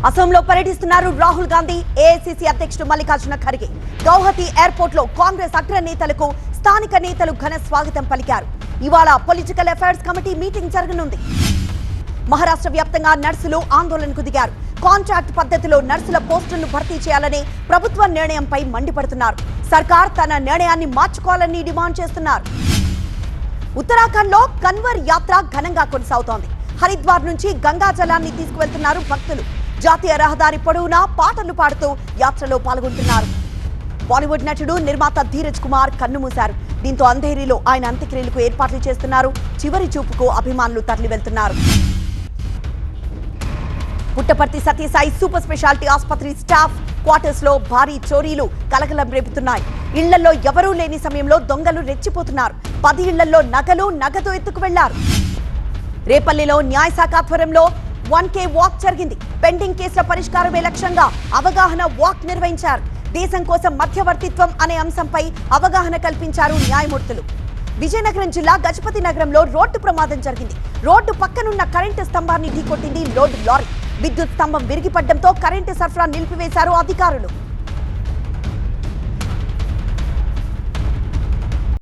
అసోంలో పర్యటిస్తున్నారు రాహుల్ గాంధీ. ఏఐసీసీ అధ్యక్షుడు మల్లికార్జున ఖర్గే. గౌహతి ఎయిర్పోర్ట్ లో కాంగ్రెస్ అగ్ర నేతలకు స్థానిక నేతలు ఘన స్వాగతం పలికారు. ఇవాళ పొలిటికల్ అఫైర్స్ కమిటీ మీటింగ్ జరగనుంది. మహారాష్ట్ర వ్యాప్తంగా నర్సులు ఆందోళనకు దిగారు. కాంట్రాక్ట్ పద్ధతిలో నర్సుల పోస్టులను భర్తీ చేయాలనే ప్రభుత్వ నిర్ణయంపై మండిపడుతున్నారు. సర్కార్ తన నిర్ణయాన్ని మార్చుకోవాలని డిమాండ్ చేస్తున్నారు. ఉత్తరాఖండ్ లో కన్వర్ యాత్ర ఘనంగా కొనసాగుతోంది. హరిద్వార్ నుంచి గంగా జలాన్ని తీసుకువెళ్తున్నారు భక్తులు. జాతీయ రహదారి పొడవునా పాటలు పాడుతూ యాత్రలో పాల్గొంటున్నారు. బాలీవుడ్ నటుడు నిర్మాత ధీరజ్ కుమార్ కన్నుమూశారు. దీంతో అంధేరిలో ఆయన అంత్యక్రియలకు ఏర్పాట్లు చేస్తున్నారు. చివరి చూపుకు అభిమానులు తరలి వెళ్తున్నారు. పుట్టపర్తి సత్యసాయి సూపర్ స్పెషాలిటీ ఆసుపత్రి స్టాఫ్ క్వార్టర్స్ లో భారీ చోరీలు కలకలం రేపుతున్నాయి. ఇళ్లలో ఎవరూ లేని సమయంలో దొంగలు రెచ్చిపోతున్నారు. 10 ఇళ్లలో నగలు నగదు ఎత్తుకు వెళ్లారు. రేపల్లిలో న్యాయశాఖ ఆధ్వర్యంలో 1K వాక్ జరిగింది. పెండింగ్ కేసుల పరిష్కారమే లక్ష్యంగా అవగాహన వాక్ నిర్వహించారు. దేశం కోసం మధ్యవర్తిత్వం అనే అంశంపై అవగాహన కల్పించారు న్యాయమూర్తులు. విజయనగరం జిల్లా గజపతి నగరంలో రోడ్డు ప్రమాదం జరిగింది. రోడ్డు పక్కనున్న కరెంటు స్తంభాన్ని ఢీకొట్టింది లోడ్ లారీ. విద్యుత్ స్తంభం విరిగిపడడంతో కరెంటు సరఫరా నిలిపివేశారు అధికారులు.